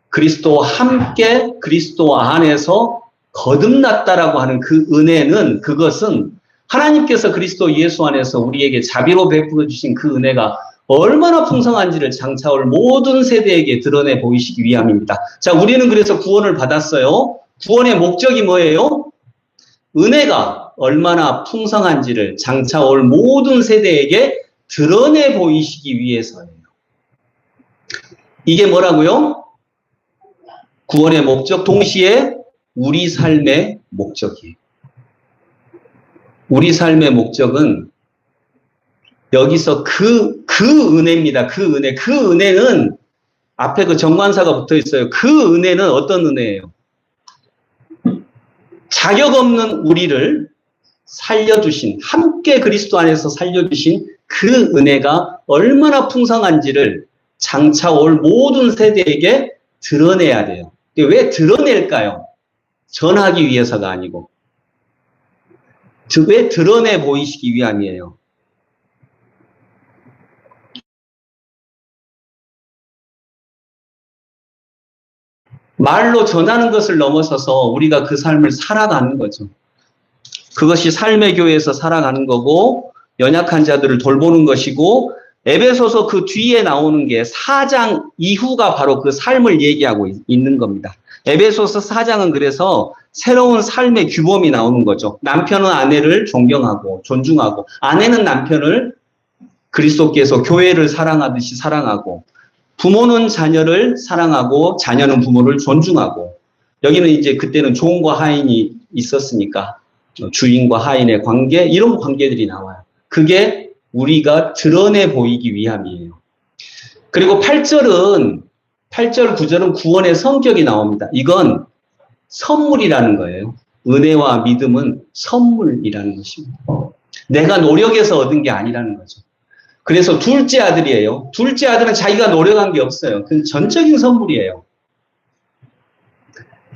그리스도와 함께 그리스도 안에서 거듭났다라고 하는 그 은혜는, 그것은 하나님께서 그리스도 예수 안에서 우리에게 자비로 베풀어 주신 그 은혜가 얼마나 풍성한지를 장차올 모든 세대에게 드러내 보이시기 위함입니다. 자, 우리는 그래서 구원을 받았어요. 구원의 목적이 뭐예요? 은혜가 얼마나 풍성한지를 장차올 모든 세대에게 드러내 보이시기 위해서예요. 이게 뭐라고요? 구원의 목적, 동시에 우리 삶의 목적이에요. 우리 삶의 목적은 여기서 그 은혜입니다. 그 은혜. 그 은혜는 앞에 그 정관사가 붙어 있어요. 그 은혜는 어떤 은혜예요? 자격 없는 우리를 살려주신, 함께 그리스도 안에서 살려주신 그 은혜가 얼마나 풍성한지를 장차 올 모든 세대에게 드러내야 돼요. 왜 드러낼까요? 전하기 위해서가 아니고. 왜 드러내 보이시기 위함이에요. 말로 전하는 것을 넘어서서 우리가 그 삶을 살아가는 거죠. 그것이 삶의 교회에서 살아가는 거고, 연약한 자들을 돌보는 것이고, 에베소서 그 뒤에 나오는 게 4장 이후가 바로 그 삶을 얘기하고 있는 겁니다. 에베소서 4장은 그래서 새로운 삶의 규범이 나오는 거죠. 남편은 아내를 존경하고 존중하고, 아내는 남편을 그리스도께서 교회를 사랑하듯이 사랑하고, 부모는 자녀를 사랑하고 자녀는 부모를 존중하고, 여기는 이제 그때는 종과 하인이 있었으니까 주인과 하인의 관계, 이런 관계들이 나와요. 그게 우리가 드러내 보이기 위함이에요. 그리고 8절, 9절은 구원의 성격이 나옵니다. 이건 선물이라는 거예요. 은혜와 믿음은 선물이라는 것입니다. 내가 노력해서 얻은 게 아니라는 거죠. 그래서 둘째 아들이에요. 둘째 아들은 자기가 노력한 게 없어요. 그건 전적인 선물이에요.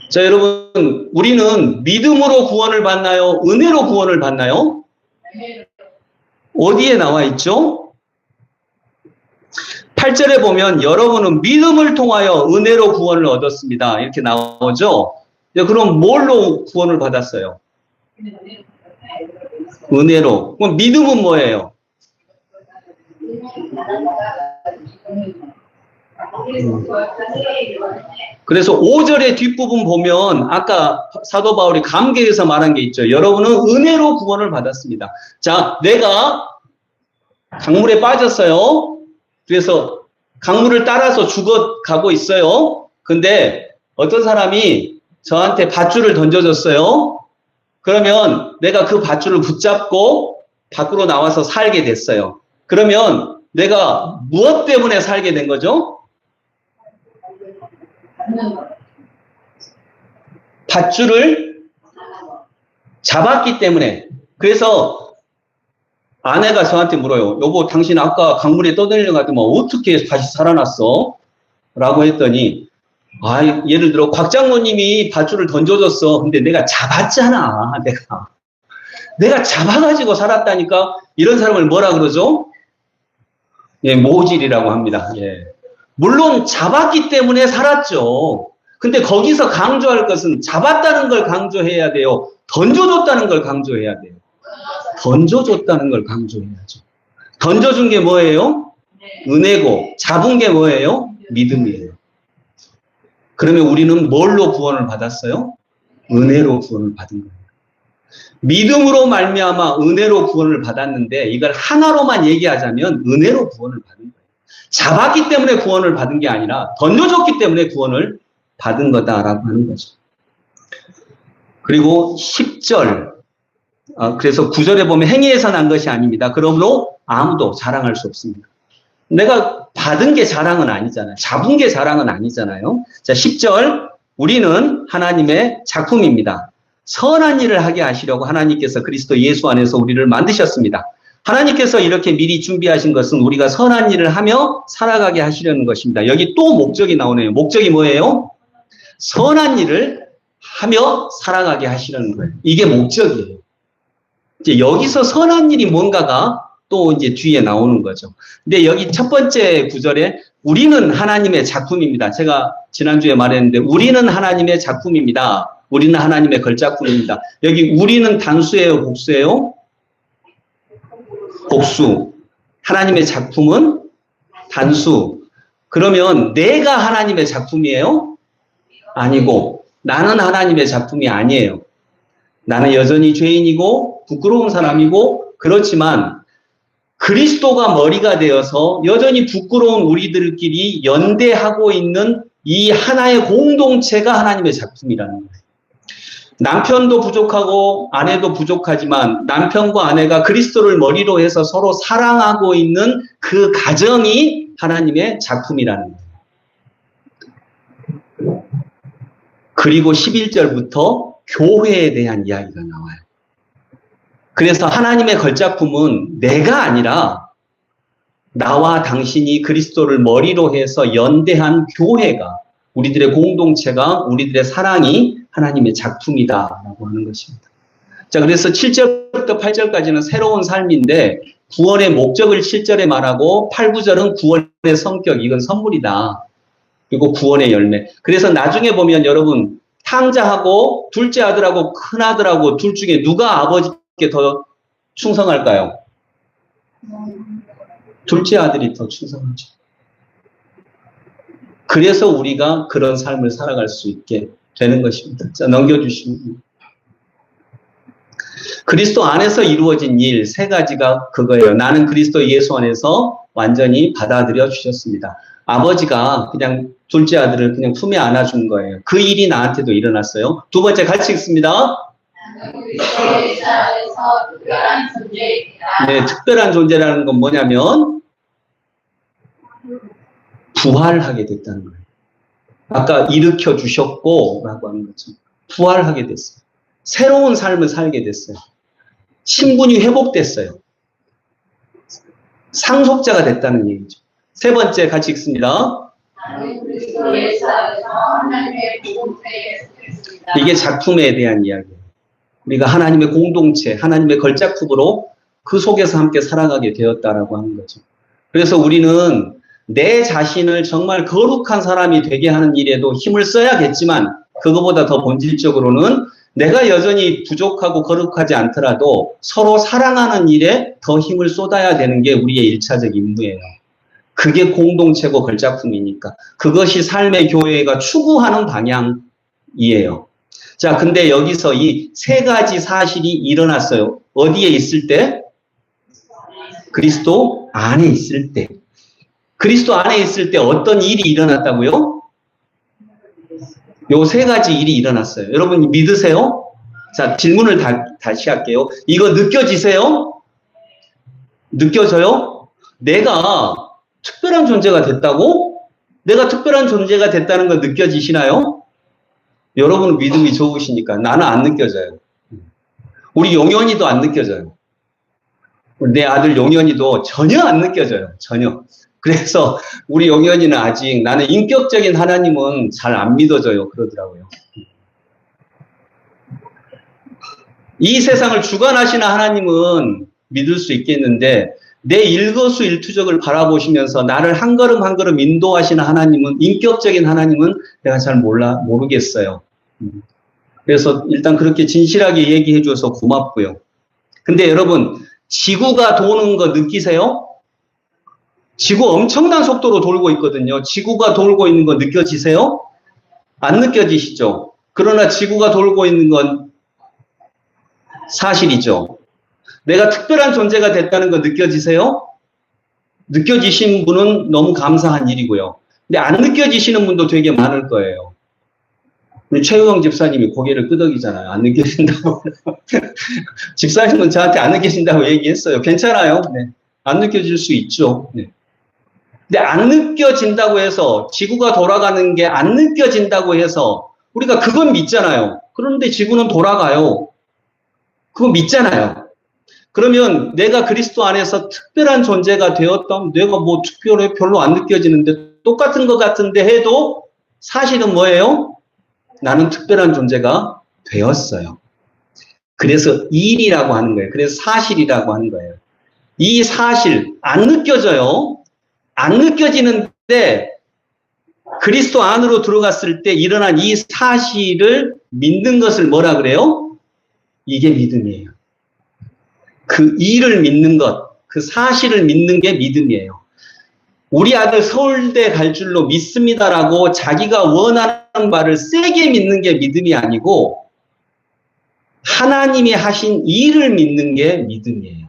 자, 여러분, 우리는 믿음으로 구원을 받나요? 은혜로 구원을 받나요? 어디에 나와 있죠? 8절에 보면 여러분은 믿음을 통하여 은혜로 구원을 얻었습니다. 이렇게 나오죠? 그럼 뭘로 구원을 받았어요? 은혜로. 그럼 믿음은 뭐예요? 그래서 5절의 뒷부분 보면 아까 사도 바울이 감개에서 말한 게 있죠. 여러분은 은혜로 구원을 받았습니다. 자, 내가 강물에 빠졌어요. 그래서 강물을 따라서 죽어가고 있어요. 근데 어떤 사람이 저한테 밧줄을 던져줬어요. 그러면 내가 그 밧줄을 붙잡고 밖으로 나와서 살게 됐어요. 그러면 내가 무엇 때문에 살게 된 거죠? 밧줄을 잡았기 때문에. 그래서 아내가 저한테 물어요. 여보, 당신 아까 강물에 떠들려 갔더니 어떻게 다시 살아났어? 라고 했더니, 예를 들어 곽 장로님이 밧줄을 던져줬어. 근데 내가 잡았잖아. 내가 잡아가지고 살았다니까. 이런 사람을 뭐라 그러죠? 예, 모질이라고 합니다. 예. 물론 잡았기 때문에 살았죠. 근데 거기서 강조할 것은 잡았다는 걸 강조해야 돼요. 던져줬다는 걸 강조해야 돼요. 던져줬다는 걸 강조해야죠. 던져준 게 뭐예요? 은혜고, 잡은 게 뭐예요? 믿음이에요. 그러면 우리는 뭘로 구원을 받았어요? 은혜로 구원을 받은 거예요. 믿음으로 말미암아 은혜로 구원을 받았는데, 이걸 하나로만 얘기하자면 은혜로 구원을 받은 거예요. 잡았기 때문에 구원을 받은 게 아니라 던져줬기 때문에 구원을 받은 거다라고 하는 거죠. 그리고 10절, 그래서 9절에 보면 행위에서 난 것이 아닙니다. 그러므로 아무도 자랑할 수 없습니다. 내가 받은 게 자랑은 아니잖아요. 잡은 게 자랑은 아니잖아요. 자, 10절, 우리는 하나님의 작품입니다. 선한 일을 하게 하시려고 하나님께서 그리스도 예수 안에서 우리를 만드셨습니다. 하나님께서 이렇게 미리 준비하신 것은 우리가 선한 일을 하며 살아가게 하시려는 것입니다. 여기 또 목적이 나오네요. 목적이 뭐예요? 선한 일을 하며 살아가게 하시려는 거예요. 이게 목적이에요. 이제 여기서 선한 일이 뭔가가 또 이제 뒤에 나오는 거죠. 근데 여기 첫 번째 구절에 우리는 하나님의 작품입니다. 제가 지난주에 말했는데 우리는 하나님의 작품입니다. 우리는 하나님의 걸작품입니다. 여기 우리는 단수예요, 복수예요? 복수. 하나님의 작품은 단수. 그러면 내가 하나님의 작품이에요? 아니고 나는 하나님의 작품이 아니에요. 나는 여전히 죄인이고 부끄러운 사람이고 그렇지만 그리스도가 머리가 되어서 여전히 부끄러운 우리들끼리 연대하고 있는 이 하나의 공동체가 하나님의 작품이라는 거예요. 남편도 부족하고 아내도 부족하지만 남편과 아내가 그리스도를 머리로 해서 서로 사랑하고 있는 그 가정이 하나님의 작품이라는 거예요. 그리고 11절부터 교회에 대한 이야기가 나와요. 그래서 하나님의 걸작품은 내가 아니라 나와 당신이 그리스도를 머리로 해서 연대한 교회가 우리들의 공동체가 우리들의 사랑이 하나님의 작품이다라고 하는 것입니다. 자, 그래서 7절부터 8절까지는 새로운 삶인데 구원의 목적을 7절에 말하고 8, 9절은 구원의 성격, 이건 선물이다. 그리고 구원의 열매. 그래서 나중에 보면 여러분 탕자하고 둘째 아들하고 큰 아들하고 둘 중에 누가 아버지께 더 충성할까요? 둘째 아들이 더 충성하죠. 그래서 우리가 그런 삶을 살아갈 수 있게 되는 것입니다. 자, 넘겨주시면. 그리스도 안에서 이루어진 일 세 가지가 그거예요. 나는 그리스도 예수 안에서 완전히 받아들여 주셨습니다. 아버지가 그냥 둘째 아들을 그냥 품에 안아준 거예요. 그 일이 나한테도 일어났어요. 두 번째 같이 읽습니다. 네, 특별한 존재라는 건 뭐냐면 부활하게 됐다는 거예요. 아까 일으켜 주셨고 라고 하는 거죠. 부활하게 됐어요. 새로운 삶을 살게 됐어요. 신분이 회복됐어요. 상속자가 됐다는 얘기죠. 세 번째 같이 읽습니다. 이게 작품에 대한 이야기예요. 우리가 하나님의 공동체, 하나님의 걸작품으로 그 속에서 함께 살아가게 되었다라고 하는 거죠. 그래서 우리는 내 자신을 정말 거룩한 사람이 되게 하는 일에도 힘을 써야겠지만 그거보다 더 본질적으로는 내가 여전히 부족하고 거룩하지 않더라도 서로 사랑하는 일에 더 힘을 쏟아야 되는 게 우리의 1차적 임무예요. 그게 공동체고 걸작품이니까. 그것이 삶의 교회가 추구하는 방향이에요. 자, 근데 여기서 이 세 가지 사실이 일어났어요. 어디에 있을 때? 그리스도 안에 있을 때. 그리스도 안에 있을 때 어떤 일이 일어났다고요? 요 세 가지 일이 일어났어요. 여러분 믿으세요? 자, 질문을 다시 할게요. 이거 느껴지세요? 느껴져요? 내가 특별한 존재가 됐다고? 내가 특별한 존재가 됐다는 거 느껴지시나요? 여러분 믿음이 좋으시니까 나는 안 느껴져요. 우리 용현이도 안 느껴져요. 내 아들 용현이도 전혀 안 느껴져요. 전혀. 그래서 우리 용현이는 아직 나는 인격적인 하나님은 잘 안 믿어져요. 그러더라고요. 이 세상을 주관하시는 하나님은 믿을 수 있겠는데 내 일거수일투족을 바라보시면서 나를 한 걸음 한 걸음 인도하시는 하나님은 인격적인 하나님은 내가 잘 모르겠어요. 그래서 일단 그렇게 진실하게 얘기해 줘서 고맙고요. 근데 여러분 지구가 도는 거 느끼세요? 지구 엄청난 속도로 돌고 있거든요. 지구가 돌고 있는 거 느껴지세요? 안 느껴지시죠? 그러나 지구가 돌고 있는 건 사실이죠. 내가 특별한 존재가 됐다는 거 느껴지세요? 느껴지신 분은 너무 감사한 일이고요. 근데 안 느껴지시는 분도 되게 많을 거예요. 우리 최우영 집사님이 고개를 끄덕이잖아요. 안 느껴진다고. 집사님은 저한테 안 느껴진다고 얘기했어요. 괜찮아요. 네. 안 느껴질 수 있죠. 네. 근데 안 느껴진다고 해서 지구가 돌아가는 게 안 느껴진다고 해서 우리가 그건 믿잖아요. 그런데 지구는 돌아가요. 그거 믿잖아요. 그러면 내가 그리스도 안에서 특별한 존재가 되었던, 내가 뭐 특별해 별로 안 느껴지는데 똑같은 것 같은데 해도 사실은 뭐예요? 나는 특별한 존재가 되었어요. 그래서 일이라고 하는 거예요. 그래서 사실이라고 하는 거예요. 이 사실 안 느껴져요. 안 느껴지는데 그리스도 안으로 들어갔을 때 일어난 이 사실을 믿는 것을 뭐라 그래요? 이게 믿음이에요. 그 일을 믿는 것, 그 사실을 믿는 게 믿음이에요. 우리 아들 서울대 갈 줄로 믿습니다라고 자기가 원하는 바를 세게 믿는 게 믿음이 아니고 하나님이 하신 일을 믿는 게 믿음이에요.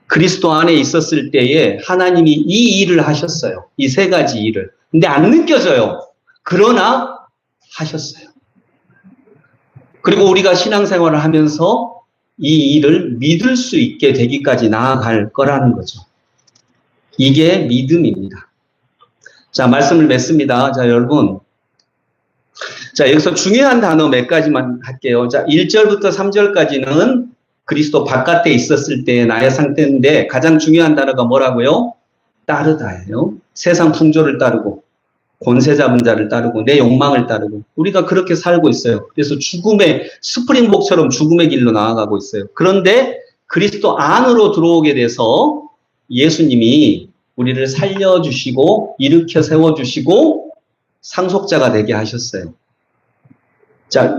그리스도 안에 있었을 때에 하나님이 이 일을 하셨어요. 이 세 가지 일을. 근데 안 느껴져요. 그러나 하셨어요. 그리고 우리가 신앙생활을 하면서 이 일을 믿을 수 있게 되기까지 나아갈 거라는 거죠. 이게 믿음입니다. 자, 말씀을 맺습니다. 자, 여러분. 자, 여기서 중요한 단어 몇 가지만 할게요. 자, 1절부터 3절까지는 그리스도 바깥에 있었을 때의 나의 상태인데 가장 중요한 단어가 뭐라고요? 따르다예요. 세상 풍조를 따르고 권세 잡은 자를 따르고 내 욕망을 따르고 우리가 그렇게 살고 있어요. 그래서 죽음의 스프링복처럼 죽음의 길로 나아가고 있어요. 그런데 그리스도 안으로 들어오게 돼서 예수님이 우리를 살려주시고 일으켜 세워주시고 상속자가 되게 하셨어요. 자,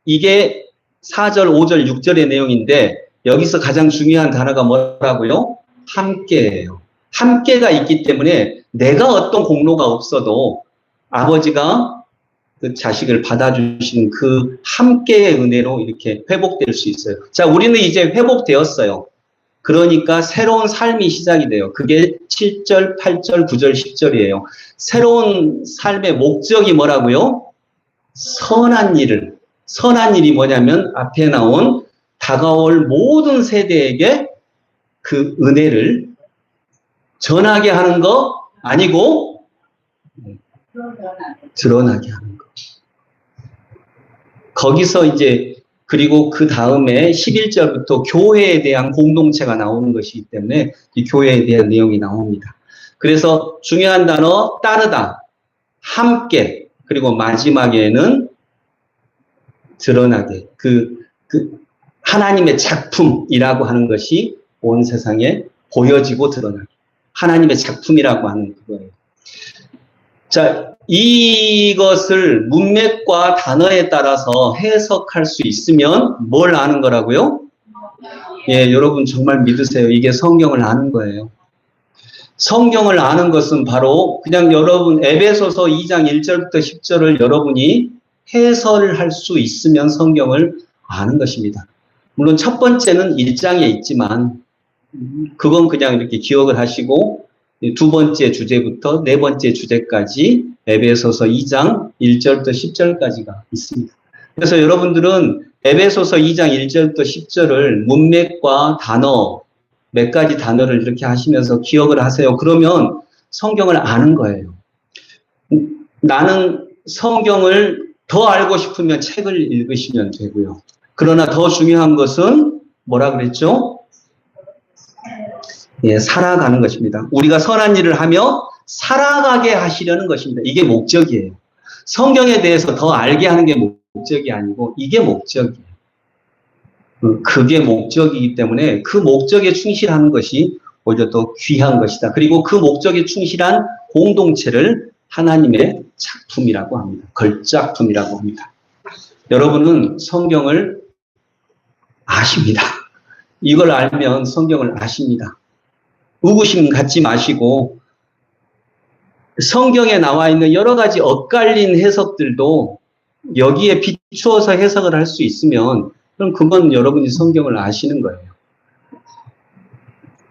이게 4절, 5절, 6절의 내용인데 여기서 가장 중요한 단어가 뭐라고요? 함께예요. 함께가 있기 때문에 내가 어떤 공로가 없어도 아버지가 그 자식을 받아주시는 그 함께의 은혜로 이렇게 회복될 수 있어요. 자, 우리는 이제 회복되었어요. 그러니까 새로운 삶이 시작이 돼요. 그게 7절, 8절, 9절, 10절이에요. 새로운 삶의 목적이 뭐라고요? 선한 일이 뭐냐면 앞에 나온 다가올 모든 세대에게 그 은혜를 전하게 하는 거 아니고 드러나게 하는 거. 거기서 이제 그리고 그 다음에 11절부터 교회에 대한 공동체가 나오는 것이기 때문에 이 교회에 대한 내용이 나옵니다. 그래서 중요한 단어 따르다, 함께, 그리고 마지막에는 드러나게 그 하나님의 작품이라고 하는 것이 온 세상에 보여지고 드러나게 하나님의 작품이라고 하는 그거예요. 자, 이것을 문맥과 단어에 따라서 해석할 수 있으면 뭘 아는 거라고요? 예, 여러분 정말 믿으세요. 이게 성경을 아는 거예요. 성경을 아는 것은 바로 그냥 여러분 에베소서 2장 1절부터 10절을 여러분이 해설할 수 있으면 성경을 아는 것입니다. 물론 첫 번째는 1장에 있지만 그건 그냥 이렇게 기억을 하시고 두 번째 주제부터 네 번째 주제까지 에베소서 2장 1절부터 10절까지가 있습니다. 그래서 여러분들은 에베소서 2장 1절부터 10절을 문맥과 단어, 몇 가지 단어를 이렇게 하시면서 기억을 하세요. 그러면 성경을 아는 거예요. 나는 성경을 더 알고 싶으면 책을 읽으시면 되고요. 그러나 더 중요한 것은 뭐라 그랬죠? 예, 살아가는 것입니다. 우리가 선한 일을 하며 살아가게 하시려는 것입니다. 이게 목적이에요. 성경에 대해서 더 알게 하는 게 목적이 아니고 이게 목적이에요. 그게 목적이기 때문에 그 목적에 충실하는 것이 오히려 더 귀한 것이다. 그리고 그 목적에 충실한 공동체를 하나님의 작품이라고 합니다. 걸작품이라고 합니다. 여러분은 성경을 아십니다. 이걸 알면 성경을 아십니다. 의구심 갖지 마시고 성경에 나와 있는 여러 가지 엇갈린 해석들도 여기에 비추어서 해석을 할 수 있으면 그럼 그건 여러분이 성경을 아시는 거예요.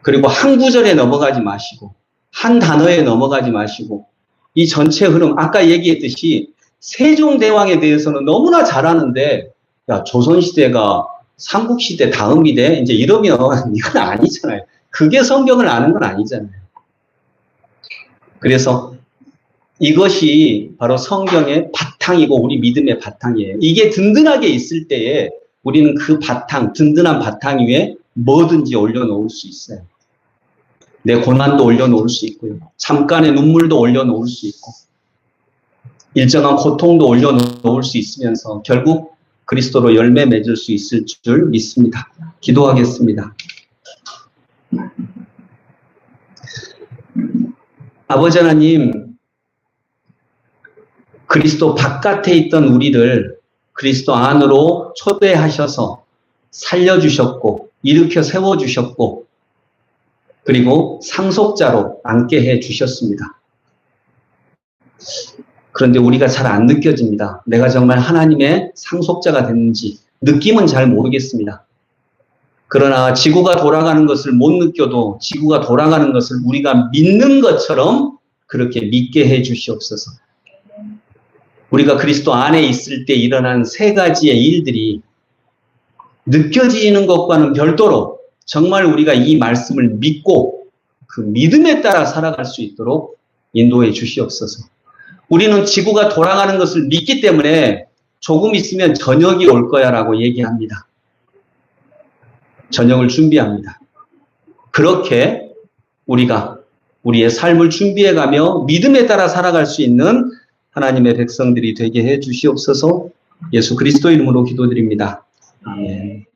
그리고 한 구절에 넘어가지 마시고 한 단어에 넘어가지 마시고 이 전체 흐름 아까 얘기했듯이 세종대왕에 대해서는 너무나 잘 아는데 야 조선시대가 삼국시대 다음이래 이제 이러면 이건 아니잖아요. 그게 성경을 아는 건 아니잖아요. 그래서 이것이 바로 성경의 바탕이고 우리 믿음의 바탕이에요. 이게 든든하게 있을 때에 우리는 그 바탕, 든든한 바탕 위에 뭐든지 올려놓을 수 있어요. 내 고난도 올려놓을 수 있고요. 잠깐의 눈물도 올려놓을 수 있고, 일정한 고통도 올려놓을 수 있으면서 결국 그리스도로 열매 맺을 수 있을 줄 믿습니다. 기도하겠습니다. 아버지 하나님, 그리스도 바깥에 있던 우리를 그리스도 안으로 초대하셔서 살려주셨고, 일으켜 세워주셨고, 그리고 상속자로 앉게 해주셨습니다. 그런데 우리가 잘 안 느껴집니다. 내가 정말 하나님의 상속자가 됐는지 느낌은 잘 모르겠습니다. 그러나 지구가 돌아가는 것을 못 느껴도 지구가 돌아가는 것을 우리가 믿는 것처럼 그렇게 믿게 해 주시옵소서. 우리가 그리스도 안에 있을 때 일어난 세 가지의 일들이 느껴지는 것과는 별도로 정말 우리가 이 말씀을 믿고 그 믿음에 따라 살아갈 수 있도록 인도해 주시옵소서. 우리는 지구가 돌아가는 것을 믿기 때문에 조금 있으면 저녁이 올 거야 라고 얘기합니다. 저녁을 준비합니다. 그렇게 우리가 우리의 삶을 준비해가며 믿음에 따라 살아갈 수 있는 하나님의 백성들이 되게 해 주시옵소서. 예수 그리스도 이름으로 기도드립니다. 아멘.